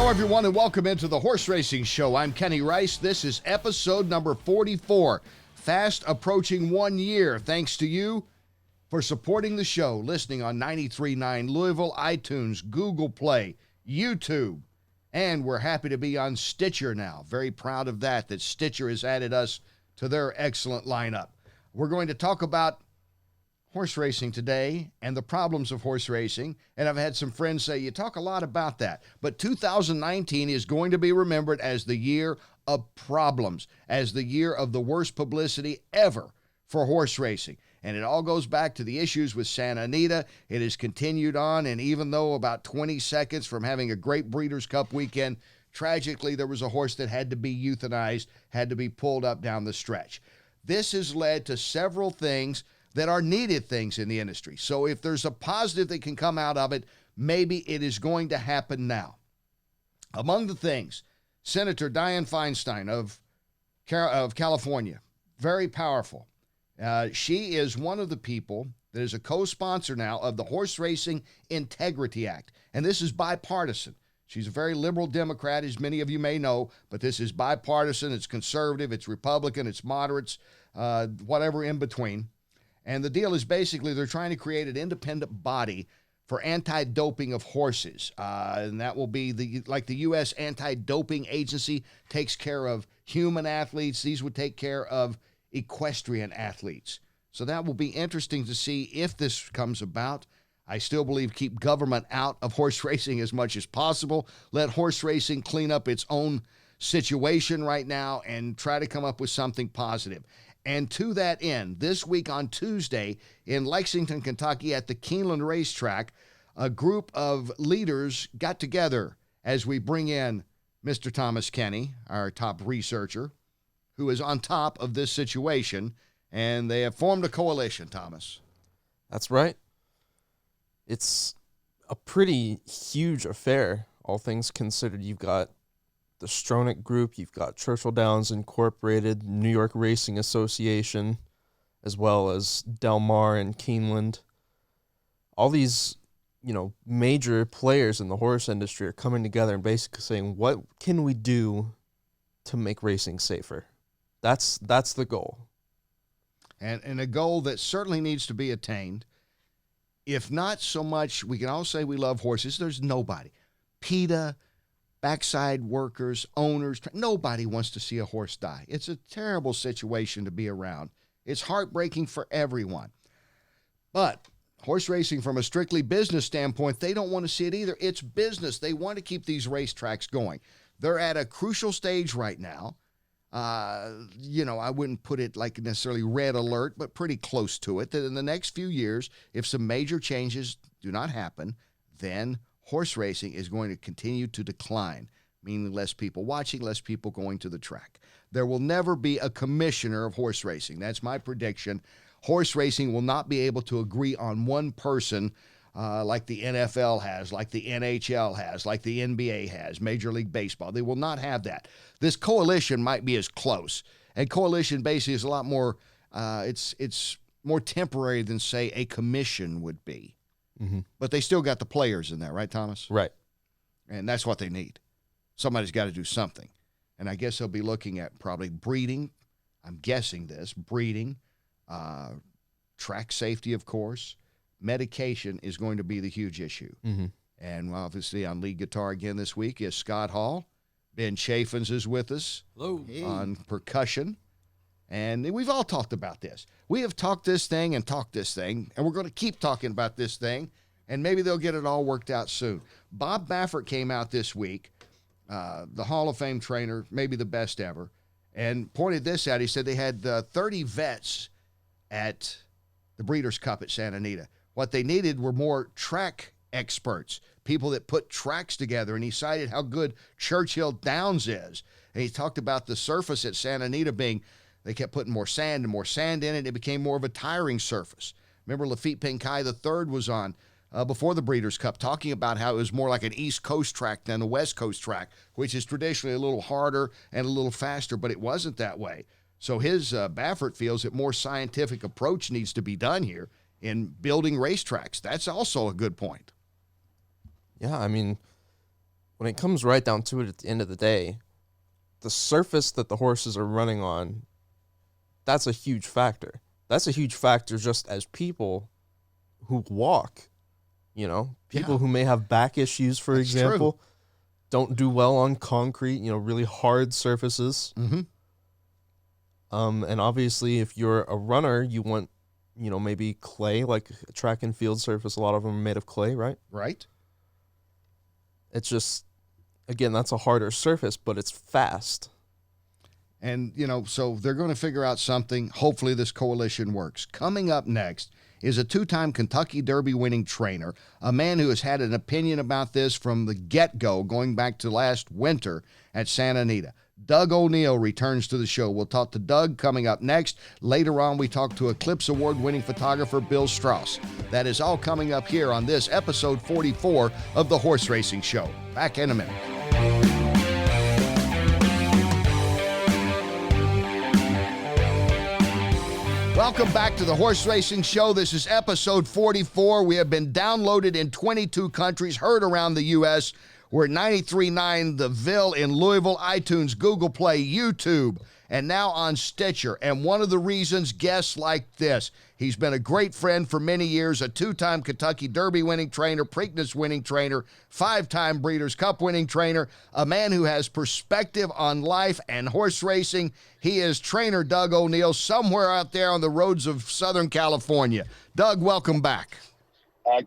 Hello, everyone, and welcome into the Horse Racing Show. I'm Kenny Rice. This is episode number 44. Fast approaching 1 year. Thanks to you for supporting the show, listening on 93.9 Louisville, iTunes, Google Play, YouTube, and we're happy to be on Stitcher now. Very proud of that Stitcher has added us to their excellent lineup. We're going to talk about horse racing today and the problems of horse racing, and I've had some friends say, you talk a lot about that, but 2019 is going to be remembered as the year of problems, as the year of the worst publicity ever for horse racing. And it all goes back to the issues with Santa Anita. It has continued on, and even though about 20 seconds from having a great Breeders' Cup weekend, tragically there was a horse that had to be euthanized, had to be pulled up down the stretch. This has led to several things that are needed things in the industry. So if there's a positive that can come out of it, maybe it is going to happen now. Among the things, Senator Dianne Feinstein of California, very powerful. She is one of the people that is a co-sponsor now of the Horse Racing Integrity Act. And this is bipartisan. She's a very liberal Democrat, as many of you may know, but this is bipartisan. It's conservative, it's Republican, it's moderates, whatever in between. And the deal is basically they're trying to create an independent body for anti-doping of horses. And that will be like the U.S. Anti-Doping Agency takes care of human athletes. These would take care of equestrian athletes. So that will be interesting to see if this comes about. I still believe keep government out of horse racing as much as possible. Let horse racing clean up its own situation right now and try to come up with something positive. And to that end, this week on Tuesday in Lexington, Kentucky at the Keeneland Racetrack, a group of leaders got together as we bring in Mr. Thomas Kenny, our top researcher, who is on top of this situation, and they have formed a coalition, Thomas. That's right. It's a pretty huge affair, all things considered. You've got the Stronach Group, you've got Churchill Downs Incorporated, New York Racing Association, as well as Del Mar and Keeneland. All these, major players in the horse industry are coming together and basically saying, what can we do to make racing safer? That's the goal. And a goal that certainly needs to be attained. If not so much, we can all say we love horses. There's nobody. PETA, backside workers, owners, nobody wants to see a horse die. It's a terrible situation to be around. It's heartbreaking for everyone. But horse racing, from a strictly business standpoint, they don't want to see it either. It's business. They want to keep these racetracks going. They're at a crucial stage right now. I wouldn't put it like necessarily red alert, but pretty close to it, that in the next few years, if some major changes do not happen, then horse racing is going to continue to decline, meaning less people watching, less people going to the track. There will never be a commissioner of horse racing. That's my prediction. Horse racing will not be able to agree on one person like the NFL has, like the NHL has, like the NBA has, Major League Baseball. They will not have that. This coalition might be as close. And coalition basically is a lot more, it's more temporary than, say, a commission would be. Mm-hmm. But they still got the players in there, right, Thomas? Right. And that's what they need. Somebody's got to do something. And I guess they'll be looking at probably breeding. I'm guessing this. Breeding. Track safety, of course. Medication is going to be the huge issue. Mm-hmm. And obviously on lead guitar again this week is Scott Hall. Ben Chaffins is with us. Hello. On percussion. And we've all talked about this. We have talked this thing, and we're going to keep talking about this thing, and maybe they'll get it all worked out soon. Bob Baffert came out this week, the Hall of Fame trainer, maybe the best ever, and pointed this out. He said they had 30 vets at the Breeders' Cup at Santa Anita. What they needed were more track experts, people that put tracks together, and he cited how good Churchill Downs is. And he talked about the surface at Santa Anita being, they kept putting more sand in it. It became more of a tiring surface. Remember Lafitte Pinkai III was on before the Breeders' Cup talking about how it was more like an East Coast track than a West Coast track, which is traditionally a little harder and a little faster, but it wasn't that way. So his Baffert feels that more scientific approach needs to be done here in building racetracks. That's also a good point. Yeah, I mean, when it comes right down to it at the end of the day, the surface that the horses are running on, that's a huge factor. That's a huge factor just as people who walk, people who may have back issues, for That's example, true. don't do well on concrete, really hard surfaces. Mm-hmm. And obviously if you're a runner, you want, maybe clay, like a track and field surface. A lot of them are made of clay, right? Right. It's just, again, that's a harder surface, but it's fast. And, so they're going to figure out something. Hopefully this coalition works. Coming up next is a two-time Kentucky Derby winning trainer, a man who has had an opinion about this from the get-go, going back to last winter at Santa Anita. Doug O'Neill returns to the show. We'll talk to Doug coming up next. Later on, we talk to Eclipse Award-winning photographer Bill Straus. That is all coming up here on this episode 44 of The Horse Racing Show. Back in a minute. Welcome back to the Horse Racing Show. This is episode 44. We have been downloaded in 22 countries, heard around the U.S. We're at 93.9 The Ville in Louisville, iTunes, Google Play, YouTube, and now on Stitcher. And one of the reasons guests like this, he's been a great friend for many years, a two-time Kentucky Derby winning trainer, Preakness winning trainer, five-time Breeders' Cup winning trainer, a man who has perspective on life and horse racing. He is trainer Doug O'Neill, somewhere out there on the roads of Southern California. Doug, welcome back.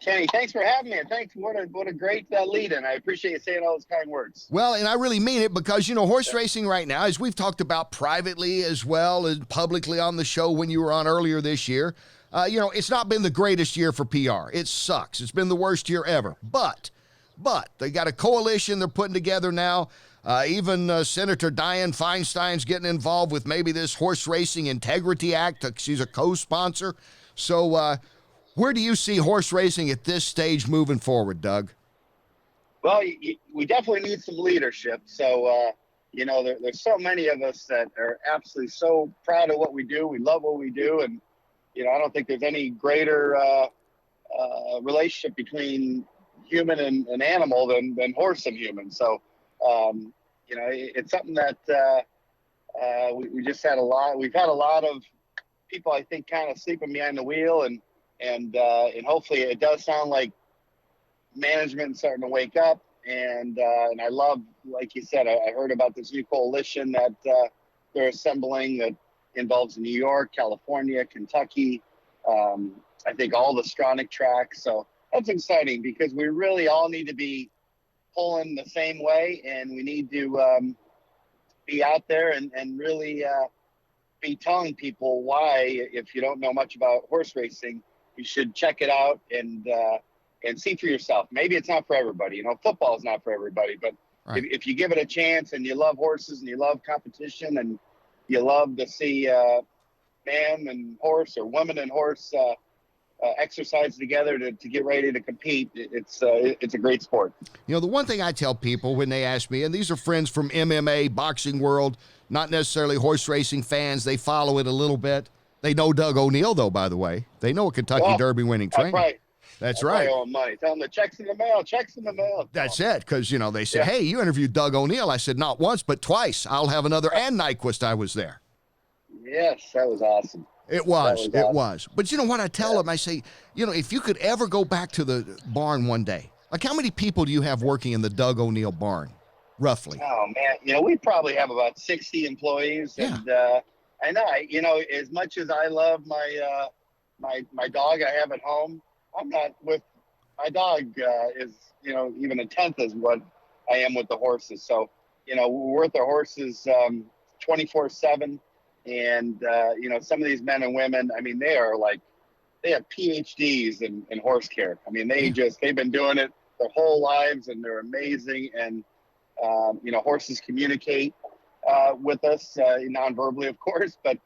Kenny, thanks for having me. And thanks. What a great lead-in. I appreciate you saying all those kind words. Well, and I really mean it because, horse racing right now, as we've talked about privately as well as publicly on the show when you were on earlier this year, it's not been the greatest year for PR. It sucks. It's been the worst year ever. But they got a coalition they're putting together now. Even Senator Dianne Feinstein's getting involved with maybe this Horse Racing Integrity Act. She's a co-sponsor. So, where do you see horse racing at this stage moving forward, Doug? Well, we definitely need some leadership. So, there's so many of us that are absolutely so proud of what we do. We love what we do. And, I don't think there's any greater relationship between human and animal than horse and human. So, it's something that we just had we've had a lot of people, I think, kind of sleeping behind the wheel, and hopefully it does sound like management's starting to wake up. And I love, like you said, I heard about this new coalition that they're assembling that involves New York, California, Kentucky, I think all the Stronach tracks. So that's exciting because we really all need to be pulling the same way, and we need to be out there and really be telling people why, if you don't know much about horse racing, you should check it out and see for yourself. Maybe it's not for everybody. Football is not for everybody, but right. if you give it a chance and you love horses and you love competition and you love to see man and horse or woman and horse exercise together to get ready to compete, it's a great sport. The one thing I tell people when they ask me, and these are friends from MMA, boxing world, not necessarily horse racing fans, they follow it a little bit. They know Doug O'Neill, though, by the way. They know a Kentucky Derby winning trainer. Right. That's right. Money. Tell them the check's in the mail. Check's in the mail. That's it, because, they said, hey, you interviewed Doug O'Neill. I said, not once, but twice. I'll have another. And Nyquist, I was there. Yes, that was awesome. It was. But you know what I tell them? I say, if you could ever go back to the barn one day, like how many people do you have working in the Doug O'Neill barn, roughly? Oh, man. We probably have about 60 employees. Yeah. And as much as I love my dog I have at home, I'm not with my dog is, even a tenth as what I am with the horses. So, we're with the horses 24/7. And, some of these men and women, I mean, they have PhDs in horse care. I mean, they've been doing it their whole lives, and they're amazing. And, horses communicate with us non-verbally, of course, but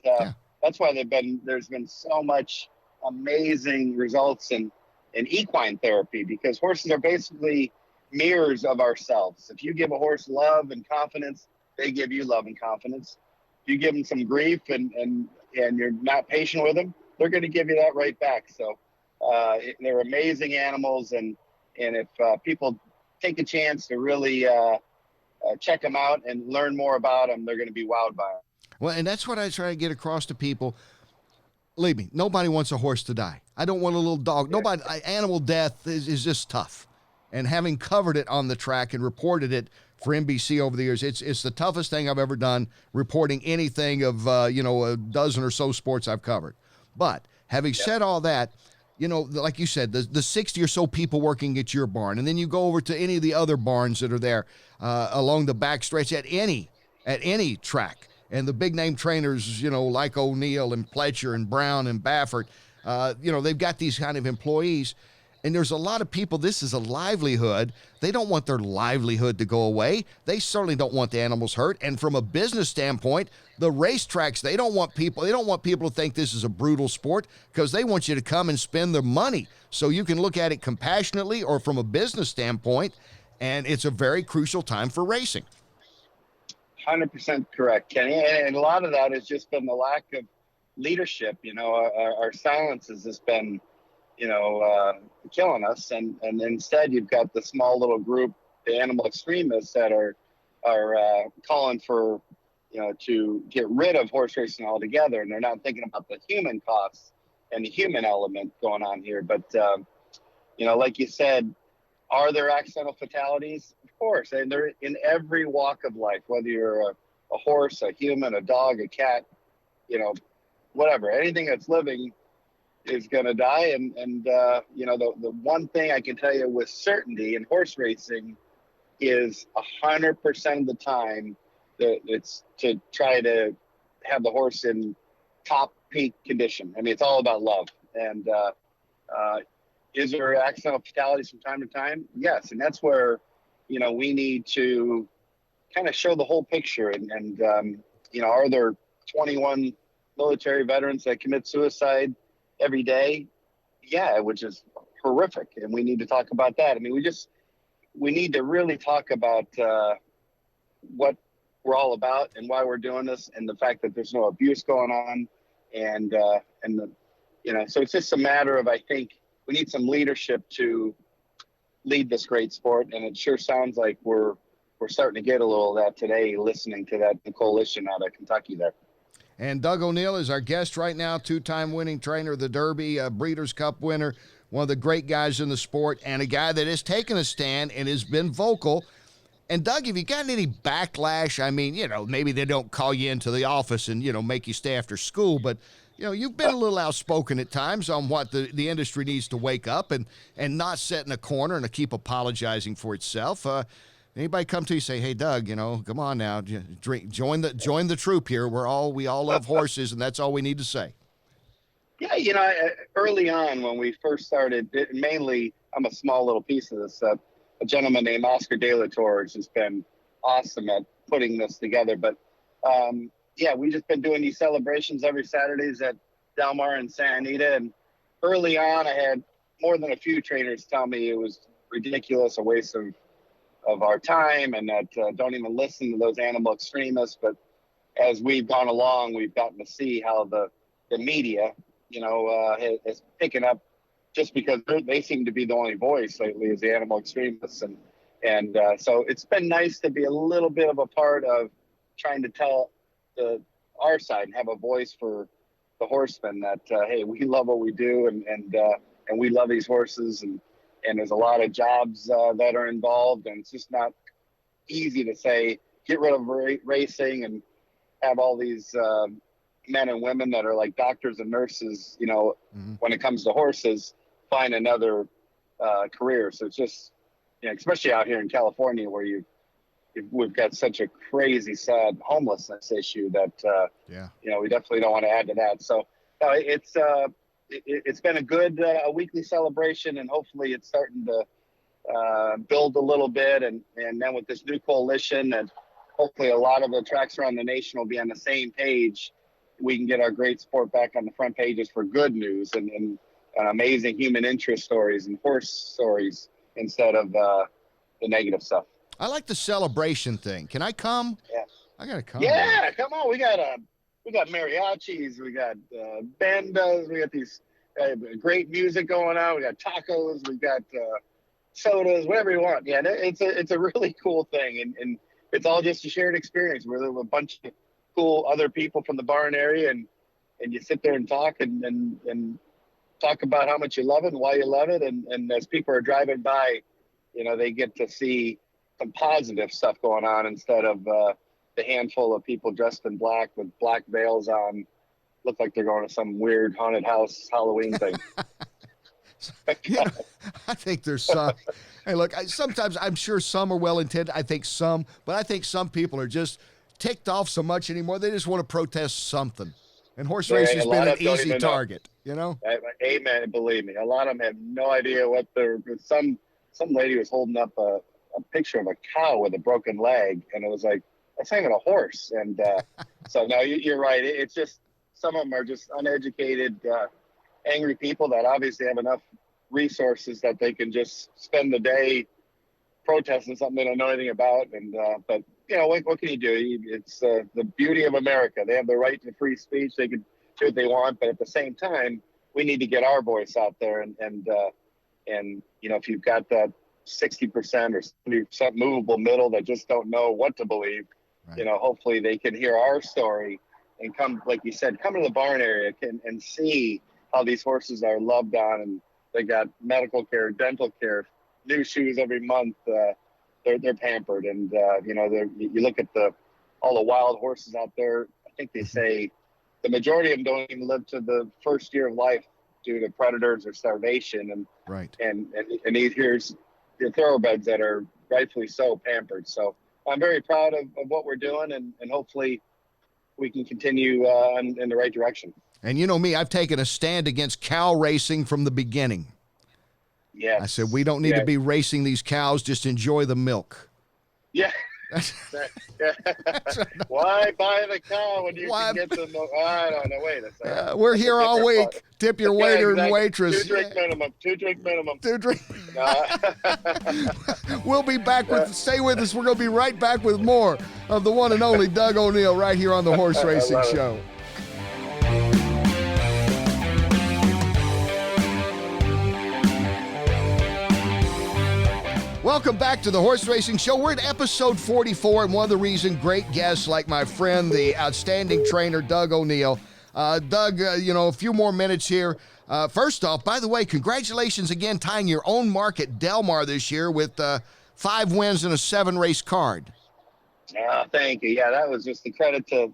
that's why there's been so much amazing results in equine therapy, because horses are basically mirrors of ourselves. If you give a horse love and confidence, they give you love and confidence. If you give them some grief and you're not patient with them, they're going to give you that right back. So they're amazing animals, and if people take a chance to really check them out and learn more about them, they're going to be wowed by them. Well, and that's what I try to get across to people. Believe me, nobody wants a horse to die. I don't want a little dog. Yeah. Nobody. Animal death is just tough. And having covered it on the track and reported it for NBC over the years, it's the toughest thing I've ever done, reporting anything of a dozen or so sports I've covered. But having said all that, like you said, the 60 or so people working at your barn, and then you go over to any of the other barns that are there along the back stretch at any track. And the big name trainers, like O'Neill and Pletcher and Brown and Baffert, they've got these kind of employees. And there's a lot of people, this is a livelihood. They don't want their livelihood to go away. They certainly don't want the animals hurt. And from a business standpoint, the racetracks, they don't want people to think this is a brutal sport, because they want you to come and spend their money. So you can look at it compassionately or from a business standpoint, and it's a very crucial time for racing. 100% correct, Kenny. And a lot of that has just been the lack of leadership. Our silence has just been killing us, and instead you've got the small little group, the animal extremists, that are calling for to get rid of horse racing altogether, and they're not thinking about the human costs and the human element going on here. But like you said, are there accidental fatalities? Of course, and they're in every walk of life, whether you're a horse, a human, a dog, a cat, whatever, anything that's living is going to die. And the one thing I can tell you with certainty in horse racing is 100% of the time that it's to try to have the horse in top peak condition. I mean, it's all about love. And is there accidental fatalities from time to time? Yes. And that's where, we need to kind of show the whole picture. And are there 21 military veterans that commit suicide every day? Yeah, which is horrific, and we need to talk about that. I mean, we need to really talk about what we're all about and why we're doing this, and the fact that there's no abuse going on, and so it's just a matter of, I think we need some leadership to lead this great sport, and it sure sounds like we're starting to get a little of that today, listening to that coalition out of Kentucky there. And Doug O'Neill is our guest right now, two-time winning trainer of the Derby, Breeders' Cup winner, one of the great guys in the sport, and a guy that has taken a stand and has been vocal. And, Doug, have you gotten any backlash? I mean, maybe they don't call you into the office and, make you stay after school, but, you've been a little outspoken at times on what the industry needs to wake up and not sit in a corner and to keep apologizing for itself. Anybody come to you say, hey, Doug, come on now, join the troop here. We all love horses, and that's all we need to say. Yeah, early on when we first started, mainly I'm a small little piece of this. A gentleman named Oscar De La Torre has just been awesome at putting this together. But we've just been doing these celebrations every Saturdays at Del Mar and Santa Anita. And early on, I had more than a few trainers tell me it was ridiculous, a waste of our time, and that don't even listen to those animal extremists. But as we've gone along, we've gotten to see how the media, is picking up, just because they seem to be the only voice lately is the animal extremists. And so it's been nice to be a little bit of a part of trying to tell our side and have a voice for the horsemen that, hey, we love what we do, and we love these horses, and there's a lot of jobs that are involved, and it's just not easy to say, get rid of racing and have all these men and women that are like doctors and nurses, when it comes to horses, find another career. So it's just, especially out here in California, where we've got such a crazy, sad homelessness issue that, we definitely don't want to add to that. So it's been a good weekly celebration, and hopefully it's starting to build a little bit. And then with this new coalition, and hopefully a lot of the tracks around the nation will be on the same page, we can get our great sport back on the front pages for good news and amazing human interest stories and horse stories instead of the negative stuff. I like the celebration thing. Can I come? Yeah. I got to come. Yeah, come on. We got mariachis, we got bandas, we got these great music going on, we got tacos, we got sodas, whatever you want. Yeah, it's a really cool thing, and it's all just a shared experience where there were a bunch of cool other people from the barn area, and you sit there and talk and talk about how much you love it and why you love it, and as people are driving by, they get to see some positive stuff going on instead of the handful of people dressed in black with black veils on, look like they're going to some weird haunted house Halloween thing. I think there's some. Hey, look, sometimes I'm sure some are well intended. I think some people are just ticked off so much anymore. They just want to protest something. And horse racing has been an easy target, Amen. Believe me, a lot of them have no idea what they're. Some lady was holding up a picture of a cow with a broken leg, and it was like, that's not even a horse. And so no, you're right. It's just some of them are just uneducated, angry people that obviously have enough resources that they can just spend the day protesting something they don't know anything about. And but what can you do? It's the beauty of America. They have the right to free speech. They can do what they want, but at the same time, we need to get our voice out there. And if you've got that 60% or 70% movable middle that just don't know what to believe, right. Hopefully they can hear our story and come, like you said, come to the barn area and see how these horses are loved on, and they got medical care, dental care, new shoes every month. They're pampered, and you look at all the wild horses out there. I think they say the majority of them don't even live to the first year of life due to predators or starvation, and right. And here's the thoroughbreds that are rightfully so pampered. So I'm very proud of what we're doing, and hopefully we can continue in the right direction. And you know me, I've taken a stand against cow racing from the beginning. Yeah. I said, we don't need to be racing these cows, just enjoy the milk. Yeah. Why buy the cow when you can get the milk? I don't know. Wait a second. We're here all week. Tip your waiter and waitress. Two drink minimum. We'll be back stay with us. We're going to be right back with more of the one and only Doug O'Neill right here on the Horse Racing Show. Welcome back to the Horse Racing Show. We're at episode 44, and one of the reasons great guests like my friend, the outstanding trainer, Doug O'Neill. Doug, a few more minutes here. First off, by the way, congratulations again tying your own mark at Del Mar this year with 5 wins and a 7-race card. Thank you. Yeah, that was just the credit to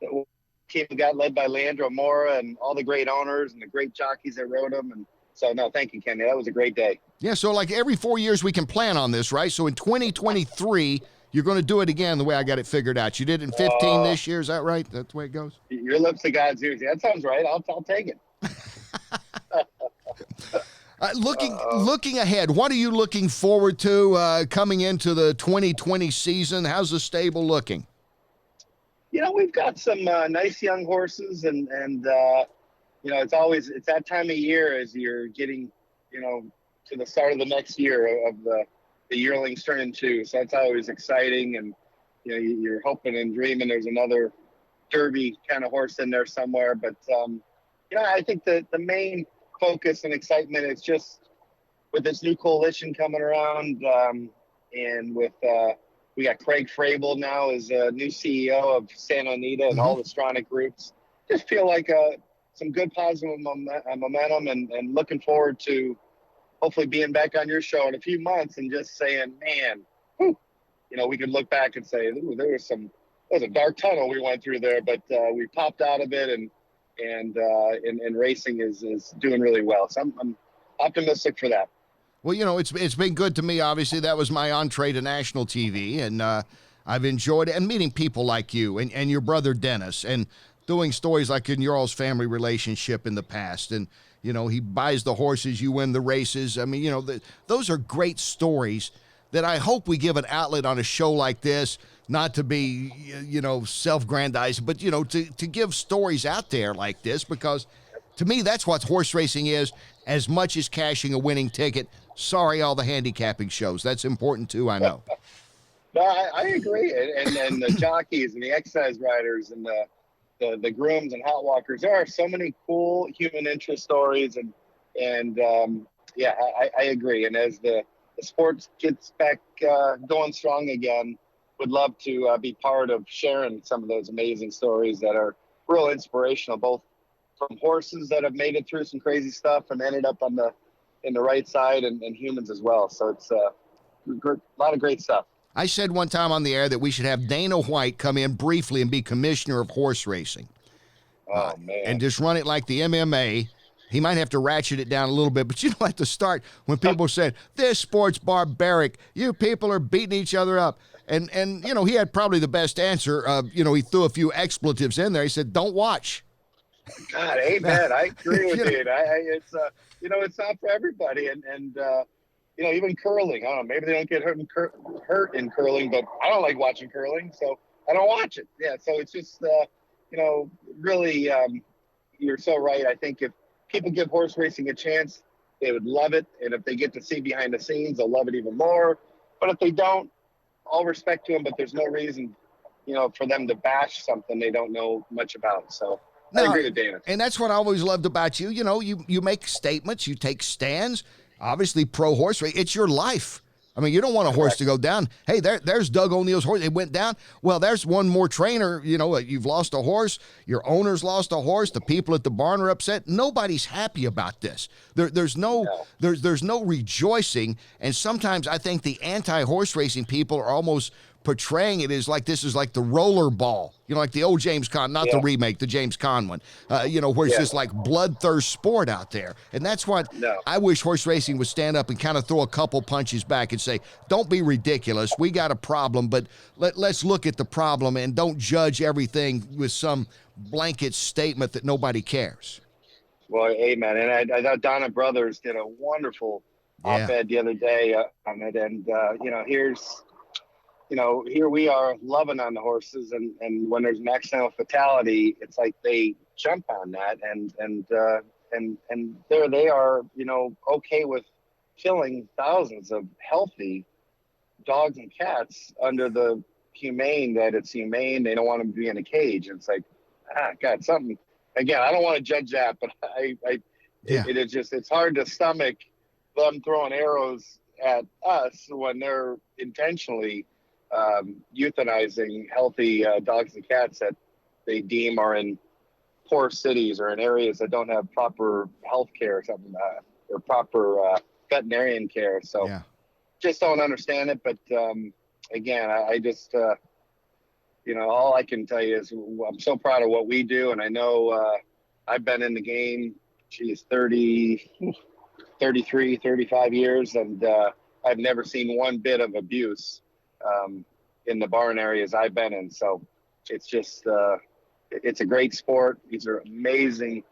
the team that got led by Leandro Mora and all the great owners and the great jockeys that rode them. And so, no, thank you, Kenny. That was a great day. Yeah, so like every 4 years we can plan on this, right? So in 2023, you're going to do it again the way I got it figured out. You did it in 15 this year, is that right? That's the way it goes? Your lips to God's ears. That sounds right. I'll take it. Looking ahead, what are you looking forward to coming into the 2020 season? How's the stable looking? We've got some nice young horses, and it's that time of year as you're getting, to the start of the next year of the yearlings turning 2. So that's always exciting. And, you're hoping and dreaming there's another Derby kind of horse in there somewhere. But, I think the main focus and excitement is just with this new coalition coming around, and with we got Craig Frable now as a new CEO of Santa Anita and all the Stronach groups. Just feel like some good positive momentum, and looking forward to hopefully being back on your show in a few months and just saying, man, we could look back and say, ooh, there was a dark tunnel we went through there, but we popped out of it, and racing is doing really well. So I'm optimistic for that. Well, it's been good to me. Obviously, that was my entree to national TV, and I've enjoyed it, and meeting people like you and your brother Dennis, and doing stories like in your all's family relationship in the past. And, he buys the horses, you win the races. I mean, those are great stories that I hope we give an outlet on a show like this, not to be, self-grandizing, but, to give stories out there like this, because to me, that's what horse racing is, as much as cashing a winning ticket. Sorry, all the handicapping shows. That's important too, I know. No, I agree. And the jockeys and the exercise riders and the grooms and hot walkers. There are so many cool human interest stories, and I agree. And as the the sports gets back going strong again, would love to be part of sharing some of those amazing stories that are real inspirational, both from horses that have made it through some crazy stuff and ended up in the right side, and humans as well. So it's a lot of great stuff. I said one time on the air that we should have Dana White come in briefly and be commissioner of horse racing. Oh, man. And just run it like the MMA. He might have to ratchet it down a little bit, but you know, at the start, when people said, this sport's barbaric, you people are beating each other up. And you know, he had probably the best answer. You know, he threw a few expletives in there. He said, don't watch. God, amen. I agree with you. It's you know, it's not for everybody, and you know, even curling. I don't know. Maybe they don't get hurt in curling, but I don't like watching curling, so I don't watch it. Yeah, so it's just you know, really, you're so right. I think if people give horse racing a chance, they would love it, and if they get to see behind the scenes, they'll love it even more. But if they don't, all respect to them, but there's no reason, you know, for them to bash something they don't know much about. So I agree with Dana. And that's what I always loved about you. You know, you make statements, you take stands. Obviously, pro horse race, it's your life. I mean, you don't want a horse to go down. Hey, there's Doug O'Neill's horse. It went down. Well, there's one more trainer. You know, you've lost a horse. Your owner's lost a horse. The people at the barn are upset. Nobody's happy about this. There's no rejoicing. And sometimes I think the anti-horse racing people are almost portraying it as like this is like the roller ball, you know, like the old James Conn, not the remake, the James Conn one, you know, where it's just like bloodthirst sport out there. And that's what I wish horse racing would stand up and kind of throw a couple punches back and say, don't be ridiculous. We got a problem, but let's look at the problem and don't judge everything with some blanket statement that nobody cares. Well, amen. And I thought Donna Brothers did a wonderful op-ed the other day on it. And, you know, here we are loving on the horses, and when there's an accidental fatality, it's like they jump on that, and there they are, you know, okay with killing thousands of healthy dogs and cats under the humane that it's humane. They don't want them to be in a cage. It's like, God, something. Again, I don't want to judge that, but it's hard to stomach them throwing arrows at us when they're intentionally euthanizing healthy dogs and cats that they deem are in poor cities or in areas that don't have proper health care or something, or proper veterinarian care. So just don't understand it. But again, I just, you know, all I can tell you is I'm so proud of what we do. And I know I've been in the game, 33, 35 years, and I've never seen one bit of abuse in the barn areas I've been in. So it's just, it's a great sport. These are amazing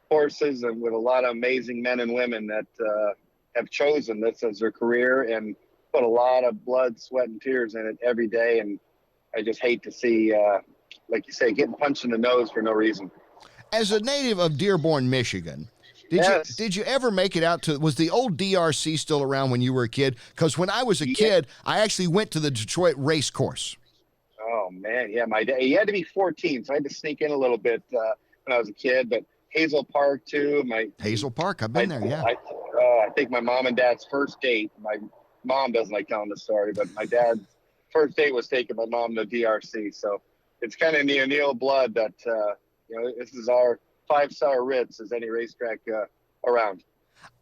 horses, and with a lot of amazing men and women that have chosen this as their career and put a lot of blood, sweat, and tears in it every day. And I just hate to see, like you say, getting punched in the nose for no reason. As a native of Dearborn, Michigan, did you ever make it out to, was the old DRC still around when you were a kid? Because when I was a kid, I actually went to the Detroit race course. Oh, man, yeah, my dad, he had to be 14, so I had to sneak in a little bit when I was a kid. But Hazel Park, too. Hazel Park, I've been there, yeah. I think my mom and dad's first date, my mom doesn't like telling the story, but my dad's first date was taking my mom to DRC. So it's kind of in the O'Neill blood that, you know, this is our 5-star Ritz as any racetrack around.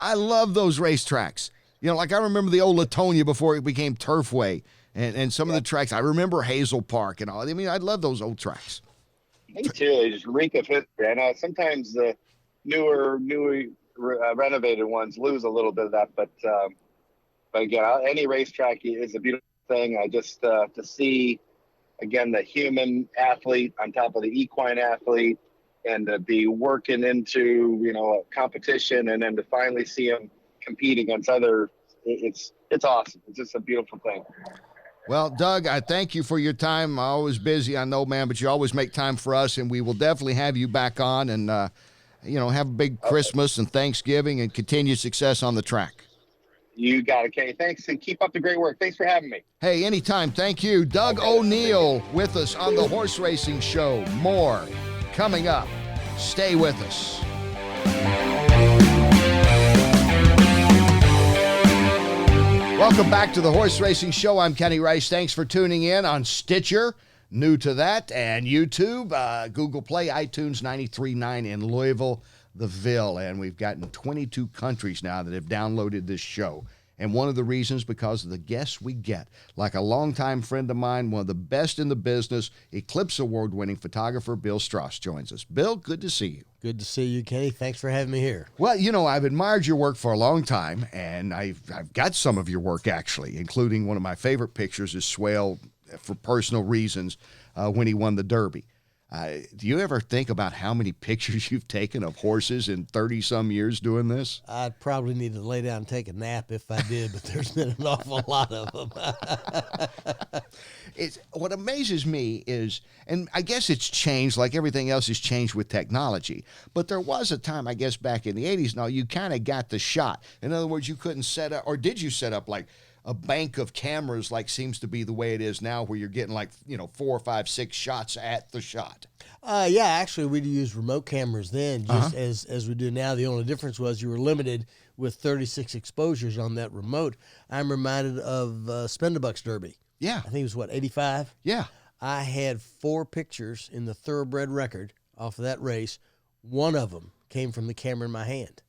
I love those racetracks. You know, like I remember the old Latonia before it became Turfway, and some of the tracks. I remember Hazel Park and all. I mean, I love those old tracks. Me too. They just reek of history. I know sometimes the newly renovated ones lose a little bit of that, but again, any racetrack is a beautiful thing. I just to see again the human athlete on top of the equine athlete, and to be working into, you know, a competition, and then to finally see them compete against other, it's awesome. It's just a beautiful thing. Well, Doug, I thank you for your time. I'm always busy, I know, man, but you always make time for us, and we will definitely have you back on, and, you know, have a big Christmas and Thanksgiving and continued success on the track. You got it, Kenny. Thanks, and keep up the great work. Thanks for having me. Hey, anytime. Thank you. Doug O'Neill with us on the Horse Racing Show. More coming up. Stay with us. Welcome back to the Horse Racing Show. I'm Kenny Rice. Thanks for tuning in on Stitcher, new to that, and YouTube, Google Play, iTunes 93.9 in Louisville, the Ville. And we've gotten 22 countries now that have downloaded this show. And one of the reasons, because of the guests we get, like a longtime friend of mine, one of the best in the business, Eclipse Award-winning photographer Bill Straus joins us. Bill, good to see you. Good to see you, Kenny. Thanks for having me here. Well, you know, I've admired your work for a long time, and I've got some of your work, actually, including one of my favorite pictures is Swale, for personal reasons, when he won the Derby. Do you ever think about how many pictures you've taken of horses in 30-some years doing this? I'd probably need to lay down and take a nap if I did, but there's been an awful lot of them. What amazes me is, and I guess it's changed like everything else has changed with technology, but there was a time, I guess, back in the 80s, now you kind of got the shot. In other words, you couldn't set up, or did you set up like a bank of cameras like seems to be the way it is now, where you're getting like, 4, 5, 6 shots at the shot? Yeah, actually, we'd use remote cameras then, just as we do now. The only difference was you were limited with 36 exposures on that remote. I'm reminded of Spendebuck's Derby. Yeah. I think it was, 85? Yeah. I had 4 pictures in the thoroughbred record off of that race. One of them came from the camera in my hand.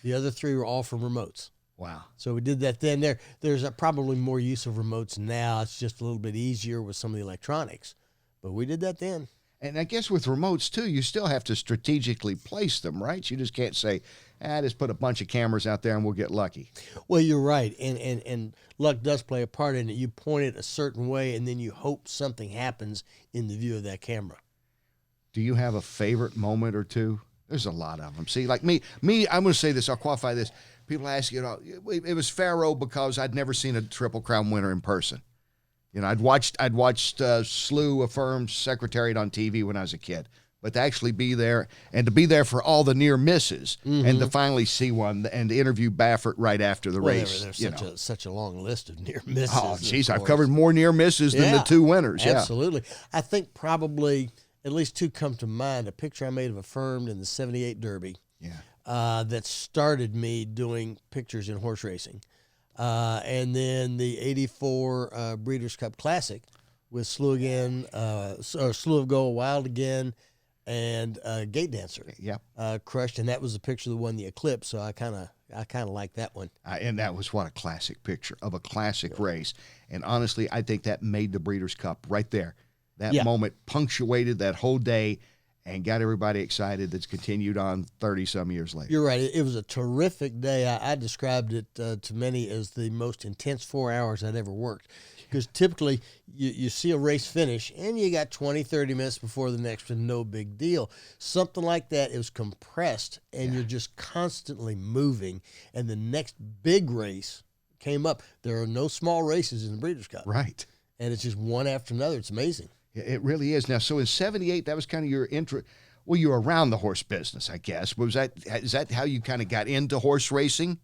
The other 3 were all from remotes. Wow. So we did that then. There's probably more use of remotes now. It's just a little bit easier with some of the electronics. But we did that then. And I guess with remotes, too, you still have to strategically place them, right? You just can't say, just put a bunch of cameras out there and we'll get lucky. Well, you're right. And luck does play a part in it. You point it a certain way, and then you hope something happens in the view of that camera. Do you have a favorite moment or two? There's a lot of them. See, like me, I'm going to say this. I'll qualify this. People ask, it was Pharaoh because I'd never seen a Triple Crown winner in person. I'd watched Slew Affirmed Secretariat on TV when I was a kid, but to actually be there and to be there for all the near misses and to finally see one and to interview Baffert right after the race. There's such a long list of near misses. Oh, geez, I've covered more near misses than the 2 winners. Absolutely. I think probably at least 2 come to mind. A picture I made of Affirmed in the 78 Derby. Yeah. That started me doing pictures in horse racing. And then the 84 Breeders' Cup Classic with Slew again, Slew of Gold, Wild again, and Gate Dancer. Yeah. Crushed, and that was the picture that won the Eclipse, so I kind of like that one. And that was what a classic picture of a classic race. And honestly, I think that made the Breeders' Cup right there. That moment punctuated that whole day and got everybody excited. That's continued on 30-some years later. You're right. It was a terrific day. I described it to many as the most intense 4 hours I'd ever worked. Because typically you see a race finish and you got 20, 30 minutes before the next one, no big deal. Something like that is compressed and you're just constantly moving. And the next big race came up. There are no small races in the Breeders' Cup. Right. And it's just one after another. It's amazing. It really is. Now, so in 78, that was kind of your intro. Well, you were around the horse business, I guess. Is that how you kind of got into horse racing?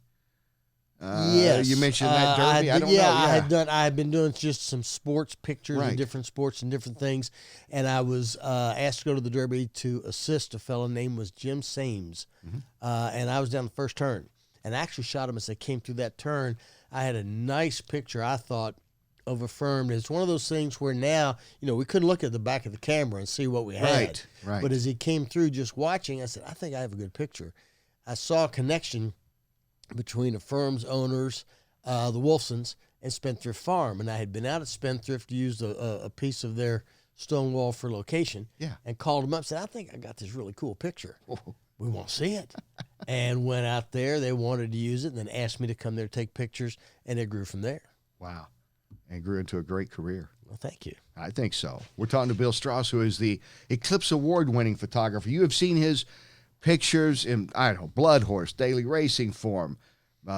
Yes. You mentioned that Derby. I don't know. I had been doing just some sports pictures Right. of different sports and different things. And I was asked to go to the Derby to assist a fellow named was Jim Sames. And I was down the first turn. And I actually shot him as I came through that turn. I had a nice picture, I thought, of Affirmed. It's one of those things where now, we couldn't look at the back of the camera and see what we had. Right. But as he came through just watching, I said, I think I have a good picture. I saw a connection between Affirmed's owners, the Wolfsons, and Spendthrift Farm. And I had been out at Spendthrift to use a piece of their stone wall for location. Yeah. And called them up and said, I think I got this really cool picture. We want to see it. And went out there. They wanted to use it and then asked me to come there to take pictures. And it grew from there. Wow. And grew into a great career. Well, thank you. I think so. We're talking to Bill Straus, who is the Eclipse Award-winning photographer. You have seen his pictures in, Blood Horse, Daily Racing Form,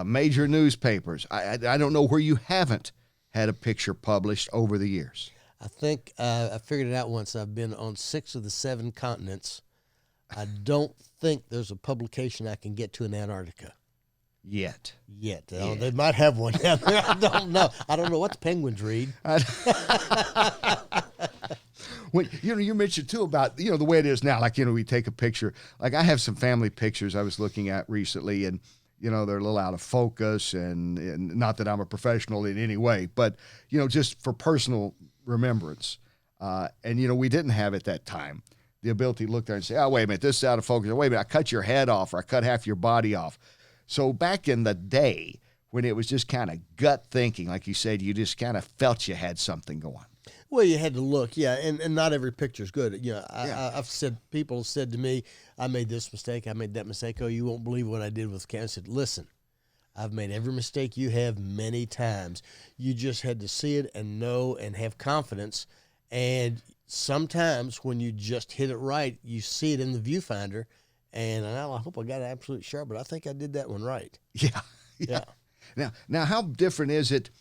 major newspapers. I don't know where you haven't had a picture published over the years. I think I figured it out once. I've been on 6 of the 7 continents. I don't think there's a publication I can get to in Antarctica. Yet. They might have one down there. I don't know. I don't know what the penguins read. When, you mentioned too about, the way it is now, like, we take a picture, like I have some family pictures I was looking at recently, and, they're a little out of focus, and not that I'm a professional in any way, but, just for personal remembrance. And, we didn't have at that time the ability to look there and say, oh, wait a minute, this is out of focus. Wait a minute, I cut your head off, or I cut half your body off. So back in the day when it was just kind of gut thinking, like you said, you just kind of felt you had something going. Well, you had to look, yeah, and not every picture's good. Yeah. I've said, people said to me, I made this mistake, I made that mistake. Oh, you won't believe what I did with the camera. I said, listen, I've made every mistake you have many times. You just had to see it and know and have confidence. And sometimes when you just hit it right, you see it in the viewfinder, and I hope I got it absolutely sharp, but I think I did that one right. Yeah. Now, how different is it?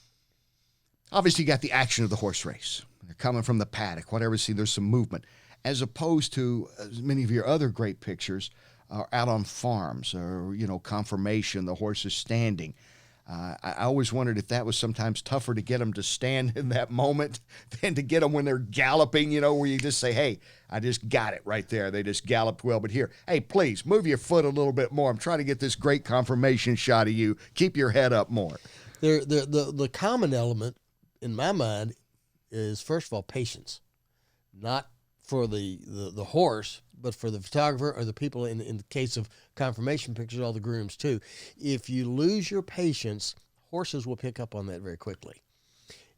Obviously, you got the action of the horse race. They're coming from the paddock, whatever. See, there's some movement, as opposed to many of your other great pictures are out on farms, or conformation. The horse is standing. I always wondered if that was sometimes tougher to get them to stand in that moment than to get them when they're galloping, where you just say, hey, I just got it right there. They just galloped well. But here, hey, please move your foot a little bit more. I'm trying to get this great confirmation shot of you. Keep your head up more. The common element in my mind is, first of all, patience. Not for the horse, but for the photographer or the people, in the case of confirmation pictures, all the grooms too. If you lose your patience, horses will pick up on that very quickly.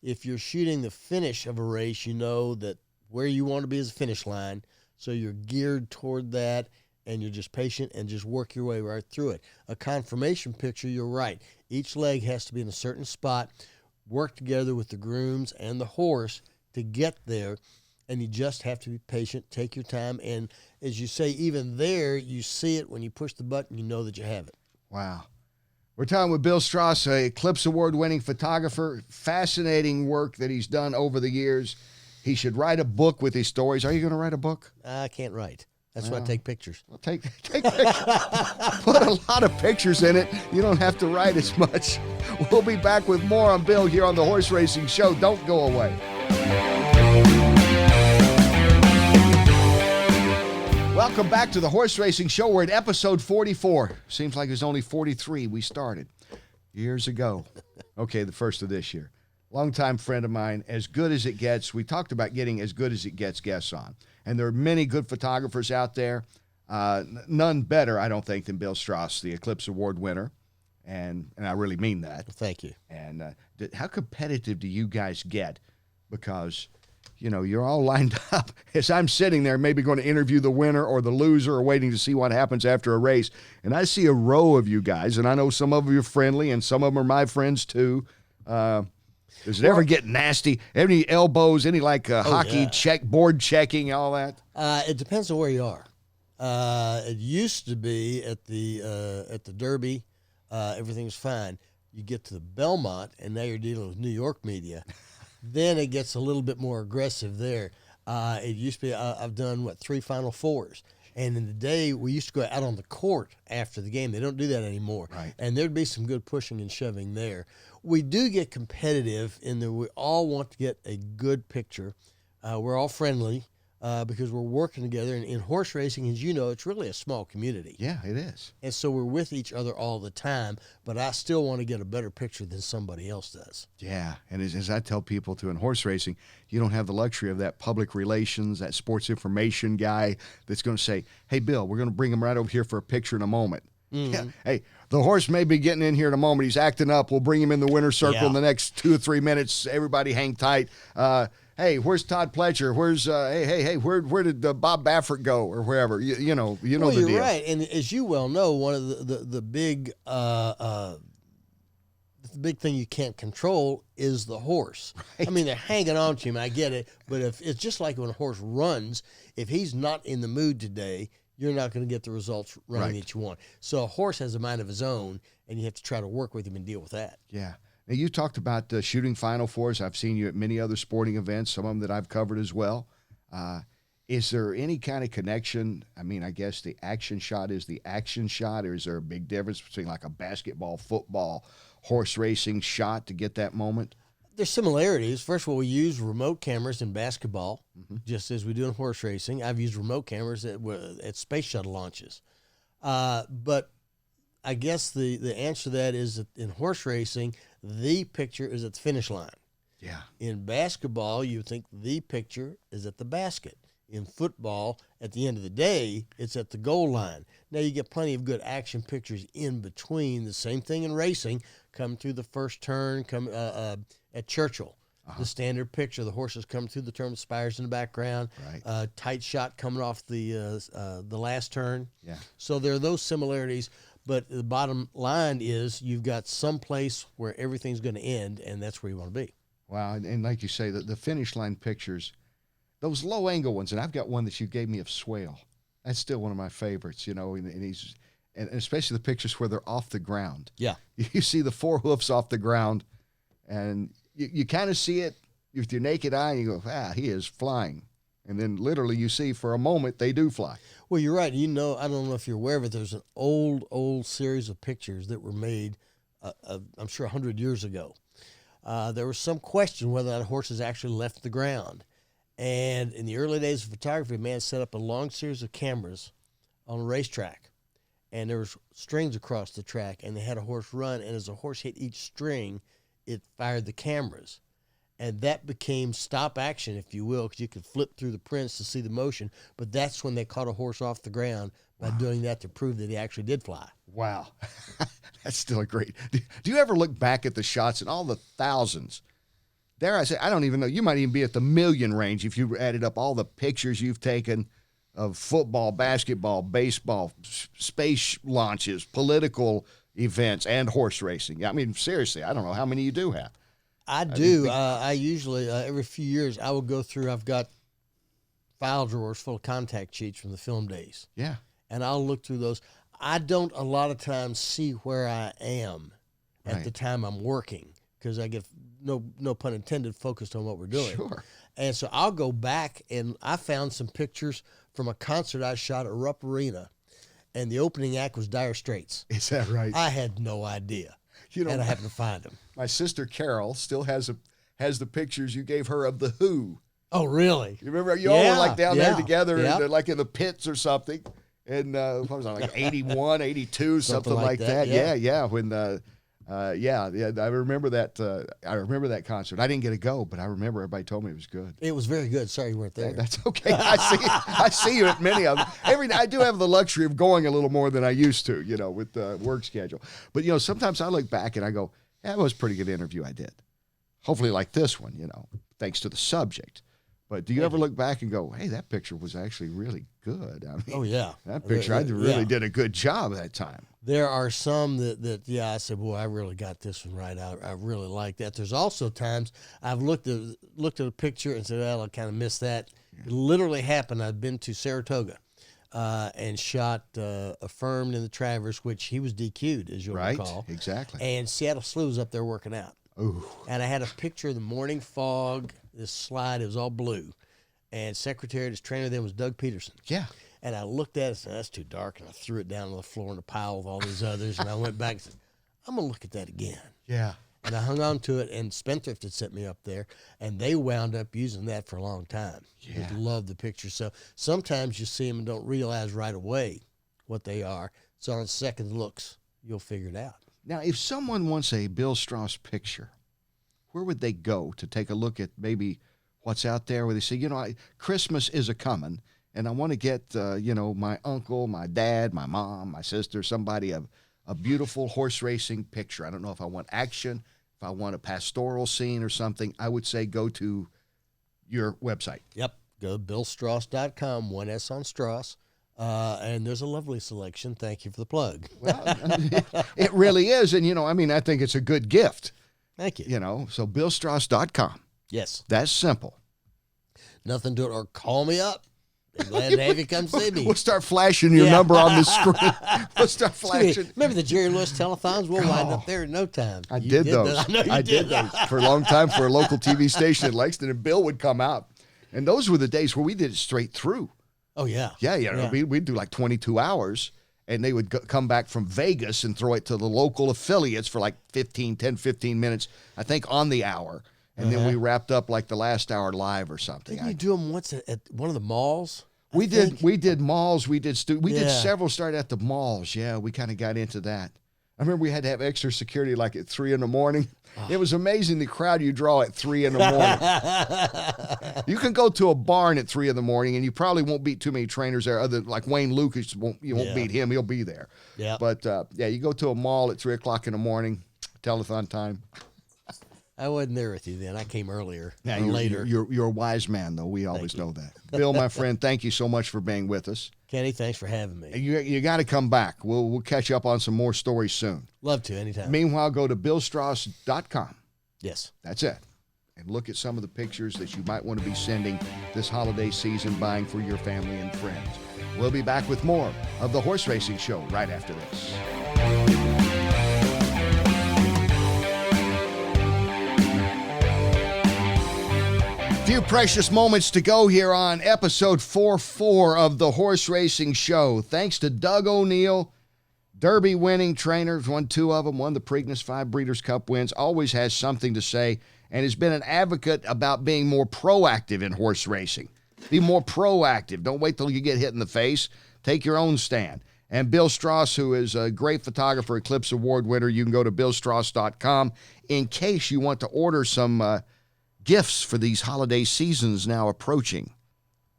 If you're shooting the finish of a race, you know that where you want to be is the finish line, so you're geared toward that, and you're just patient and just work your way right through it. A confirmation picture, you're right. Each leg has to be in a certain spot, work together with the grooms and the horse to get there. And you just have to be patient, take your time, and as you say, even there, you see it when you push the button, you know that you have it. Wow. We're talking with Bill Straus, a Eclipse Award-winning photographer. Fascinating work that he's done over the years. He should write a book with his stories. Are you going to write a book? I can't write. That's why I take pictures. Well, take pictures. Put a lot of pictures in it. You don't have to write as much. We'll be back with more on Bill here on the Horse Racing Show. Don't go away. Welcome back to the Horse Racing Show. We're at episode 44. Seems like it's only 43 we started years ago. Okay, the first of this year. Longtime friend of mine, as good as it gets. We talked about getting as good as it gets guests on. And there are many good photographers out there. None better, I don't think, than Bill Straus, the Eclipse Award winner. And I really mean that. Thank you. And how competitive do you guys get? Because you're all lined up. As I'm sitting there, maybe going to interview the winner or the loser, or waiting to see what happens after a race. And I see a row of you guys, and I know some of you are friendly, and some of them are my friends too. Does it ever get nasty? Any elbows? Any hockey board checking, all that? It depends on where you are. It used to be at the Derby, everything's fine. You get to the Belmont, and now you're dealing with New York media. Then it gets a little bit more aggressive there. It used to be, I've done, 3 Final Fours. And in the day, we used to go out on the court after the game. They don't do that anymore. Right. And there'd be some good pushing and shoving there. We do get competitive in that we all want to get a good picture. We're all friendly because we're working together. And in horse racing, as you know, it's really a small community. Yeah, it is. And so we're with each other all the time, but I still want to get a better picture than somebody else does. Yeah, and as I tell people too, in horse racing, you don't have the luxury of that public relations, that sports information guy that's going to say, hey, Bill, we're going to bring him right over here for a picture in a moment. Mm-hmm. Yeah. Hey, the horse may be getting in here in a moment. He's acting up. We'll bring him in the winner's circle in the next 2 or 3 minutes. Everybody hang tight. Hey, where's Todd Pletcher? Where's where did Bob Baffert go, or wherever? You know the deal. You're right, and as you well know, one of the big thing you can't control is the horse. Right. I mean, they're hanging on to him. I get it, but if it's just like when a horse runs, if he's not in the mood today, you're not going to get the results running that you want. So a horse has a mind of his own, and you have to try to work with him and deal with that. Yeah. Now, you talked about shooting Final Fours. I've seen you at many other sporting events, some of them that I've covered as well. Is there any kind of connection? I mean, I guess the action shot is the action shot, or is there a big difference between like a basketball, football, horse racing shot to get that moment? There's similarities. First of all, we use remote cameras in basketball, just as we do in horse racing. I've used remote cameras at space shuttle launches. But I guess the answer to that is that in horse racing, the picture is at the finish line. Yeah. In basketball, you think the picture is at the basket. In football, at the end of the day, it's at the goal line. Now, you get plenty of good action pictures in between. The same thing in racing, come through the first turn, at Churchill. The standard picture, the horses come through the turn with spires in the background, Right. Tight shot coming off the last turn. Yeah. So there are those similarities, but the bottom line is you've got some place where everything's going to end, and that's where you want to be. Wow. And like you say, the finish line pictures, those low angle ones, and I've got one that you gave me of Swale. That's still one of my favorites, and especially the pictures where they're off the ground. Yeah. You see the four hoofs off the ground, and you kind of see it with your naked eye, and you go, he is flying. And then literally you see for a moment they do fly. Well, you're right. I don't know if you're aware of it. There's an old series of pictures that were made, I'm sure 100 years ago. There was some question whether that horses actually left the ground. And in the early days of photography, a man set up a long series of cameras on a racetrack. And there was strings across the track, and they had a horse run. And as the horse hit each string, it fired the cameras. And that became stop action, if you will, because you could flip through the prints to see the motion. But that's when they caught a horse off the ground by doing that to prove that he actually did fly. Wow. That's still a great. Do you ever look back at the shots and all the thousands? Dare I say, I don't even know. You might even be at the million range if you added up all the pictures you've taken of football, basketball, baseball, space launches, political events, and horse racing. I mean, seriously, I don't know how many you do have. I do. I usually, every few years, I will go through, I've got file drawers full of contact sheets from the film days. Yeah. And I'll look through those. I don't a lot of times see where I am at the time I'm working because I get, no pun intended, focused on what we're doing. Sure. And so I'll go back, and I found some pictures from a concert I shot at Rupp Arena, and the opening act was Dire Straits. Is that right? I had no idea. And I happened to find them. My sister Carol still has the pictures you gave her of the Who. Oh, really? You remember you all were like down there together, Yep. and they're like in the pits or something. And what was that, like 81, 82, something like that. Yeah. When I remember that. I remember that concert. I didn't get to go, but I remember everybody told me it was good. It was very good. Sorry you weren't there. That's okay. I see you at many of them. I do have the luxury of going a little more than I used to, with the work schedule. But sometimes I look back and I go, that was a pretty good interview I did. Hopefully like this one, thanks to the subject. But do you ever look back and go, hey, that picture was actually really good? I mean, oh, yeah. That picture, I really did a good job that time. There are some that I said, boy, I really got this one right. I really like that. There's also times I've looked at a picture and said, well, I kind of missed that. It literally happened. I've been to Saratoga and shot Affirmed in the Travers, which he was DQ'd, as you'll recall. Right, exactly. And Seattle Slew was up there working out. Ooh. And I had a picture of the morning fog, this slide, it was all blue. And secretary, his trainer then was Doug Peterson. Yeah. And I looked at it and said, that's too dark. And I threw it down on the floor in a pile with all these others. And I went back and said, I'm going to look at that again. Yeah. And I hung on to it, and Spendthrift had sent me up there, and they wound up using that for a long time. Yeah. They loved the picture. So sometimes you see them and don't realize right away what they are. So on second looks, you'll figure it out. Now, if someone wants a Bill Straus picture, where would they go to take a look at maybe what's out there where they say, Christmas is a-coming, and I want to get, my uncle, my dad, my mom, my sister, somebody a beautiful horse racing picture. I don't know if I want action, if I want a pastoral scene or something. I would say go to your website. Yep. Go to BillStraus.com, 1S on Straus. And there's a lovely selection. Thank you for the plug. Well, it really is. And, I think it's a good gift. Thank you. So BillStraus.com. Yes. That's simple. Nothing to it. Or call me up. Be glad to have you come see me. We'll start flashing your number on the screen. We'll start flashing. Remember the Jerry Lewis telethons? We'll wind up there in no time. I did those. I know you did those for a long time for a local TV station in Lexington, and Bill would come out. And those were the days where we did it straight through. Oh, yeah. Yeah. We'd do like 22 hours, and they would come back from Vegas and throw it to the local affiliates for like 15 minutes, I think, on the hour. And then we wrapped up like the last hour live or something. Didn't you do them once at one of the malls? We did malls. We did Yeah. several started at the malls. Yeah, we kind of got into that. I remember we had to have extra security like at 3 a.m. It was amazing the crowd you draw at 3 a.m. You can go to a barn at 3 a.m. and you probably won't beat too many trainers there. Other like Wayne Lucas, you won't beat him. He'll be there. Yeah. But you go to a mall at 3 o'clock in the morning, telethon time. I wasn't there with you then. I came earlier Yeah, or later. You're a wise man, though. We always know that. Bill, my friend, thank you so much for being with us. Kenny, thanks for having me. You got to come back. We'll catch up on some more stories soon. Love to, anytime. Meanwhile, go to BillStraus.com. Yes. That's it. And look at some of the pictures that you might want to be sending this holiday season, buying for your family and friends. We'll be back with more of the Horse Racing Show right after this. Few precious moments to go here on episode 44 of the Horse Racing Show. Thanks to Doug O'Neill, Derby winning trainer, won 2 of them, won the Preakness 5 Breeders' Cup wins, always has something to say, and has been an advocate about being more proactive in horse racing. Be more proactive. Don't wait till you get hit in the face. Take your own stand. And Bill Straus, who is a great photographer, Eclipse Award winner, you can go to BillStraus.com in case you want to order some gifts for these holiday seasons now approaching.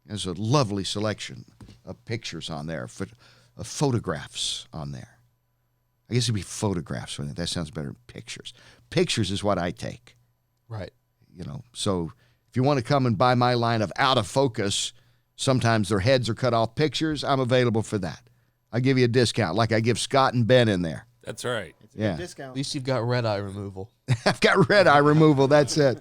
There's a lovely selection of pictures on there, of photographs on there. I guess it'd be photographs. That sounds better than pictures. Pictures is what I take. Right. So if you want to come and buy my line of out of focus, sometimes their heads are cut off pictures, I'm available for that. I give you a discount, like I give Scott and Ben in there. That's right. Yeah. At least you've got red eye removal. I've got red eye removal. That's it.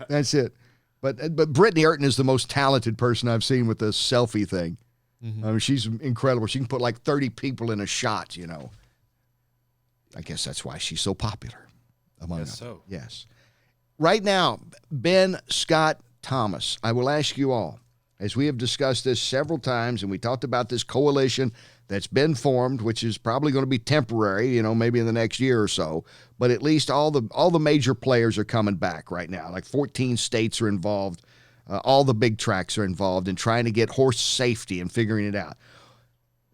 That's it. But Brittany Urton is the most talented person I've seen with the selfie thing. Mm-hmm. I mean, she's incredible. She can put like 30 people in a shot, I guess that's why she's so popular among us. So. Yes. Right now, Ben, Scott, Thomas, I will ask you all, as we have discussed this several times, and we talked about this coalition that's been formed, which is probably going to be temporary, maybe in the next year or so, but at least all the major players are coming back right now. Like 14 states are involved. All the big tracks are involved in trying to get horse safety and figuring it out.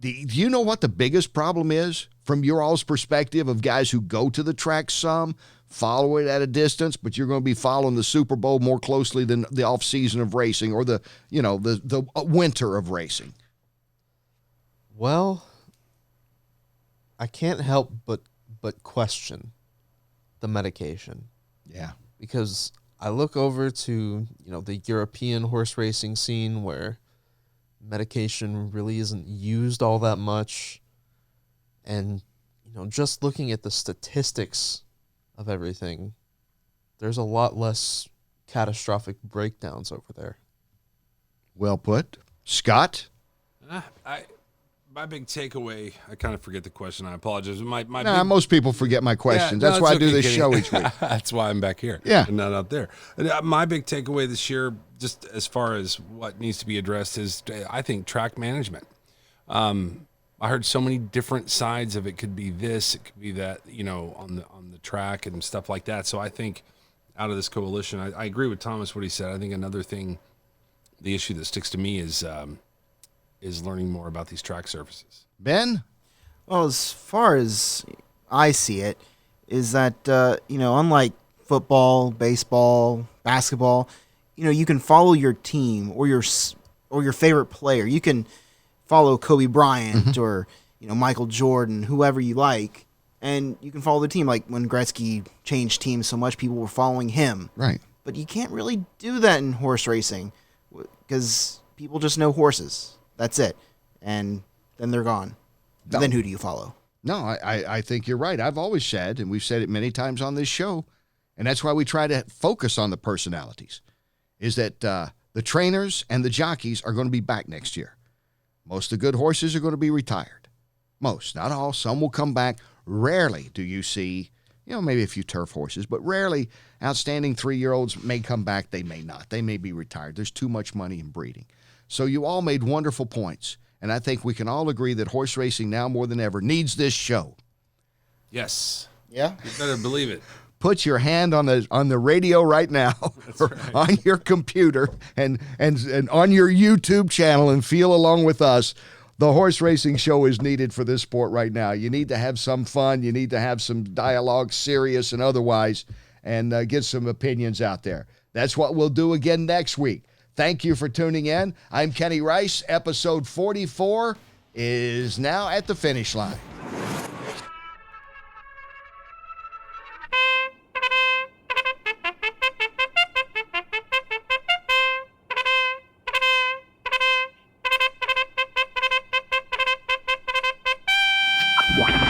Do you know what the biggest problem is from your all's perspective of guys who go to the track some, follow it at a distance, but you're going to be following the Super Bowl more closely than the off season of racing or the winter of racing? Well, I can't help but question the medication. Yeah. Because I look over to, the European horse racing scene where medication really isn't used all that much. And, just looking at the statistics of everything, there's a lot less catastrophic breakdowns over there. Well put. Scott? My big takeaway, I kind of forget the question. I apologize. Most people forget my questions. Yeah, That's why I do okay, this show each week. That's why I'm back here. Yeah. And not out there. My big takeaway this year, just as far as what needs to be addressed, is I think track management. I heard so many different sides of it. Could be this, it could be that, on the track and stuff like that. So I think out of this coalition, I agree with Thomas what he said. I think another thing, the issue that sticks to me is learning more about these track surfaces. Ben? Well, as far as I see it, is that, unlike football, baseball, basketball, you can follow your team or your favorite player. You can follow Kobe Bryant or, Michael Jordan, whoever you like, and you can follow the team. Like when Gretzky changed teams so much, people were following him. Right. But you can't really do that in horse racing because people just know horses. That's it. And then they're gone. No. Then who do you follow? No, I think you're right. I've always said, and we've said it many times on this show, and that's why we try to focus on the personalities, is that the trainers and the jockeys are going to be back next year. Most of the good horses are going to be retired. Most, not all. Some will come back. Rarely do you see, maybe a few turf horses, but rarely outstanding 3-year-olds may come back. They may not. They may be retired. There's too much money in breeding. So you all made wonderful points, and I think we can all agree that horse racing now more than ever needs this show. Yes. Yeah. You better believe it. put your hand on the radio right now or on your computer and on your YouTube channel and feel along with us. The horse racing show is needed for this sport right now. You need to have some fun. You need to have some dialogue, serious and otherwise, and get some opinions out there. That's what we'll do again next week. Thank you for tuning in. I'm Kenny Rice. Episode 44 is now at the finish line. Wow.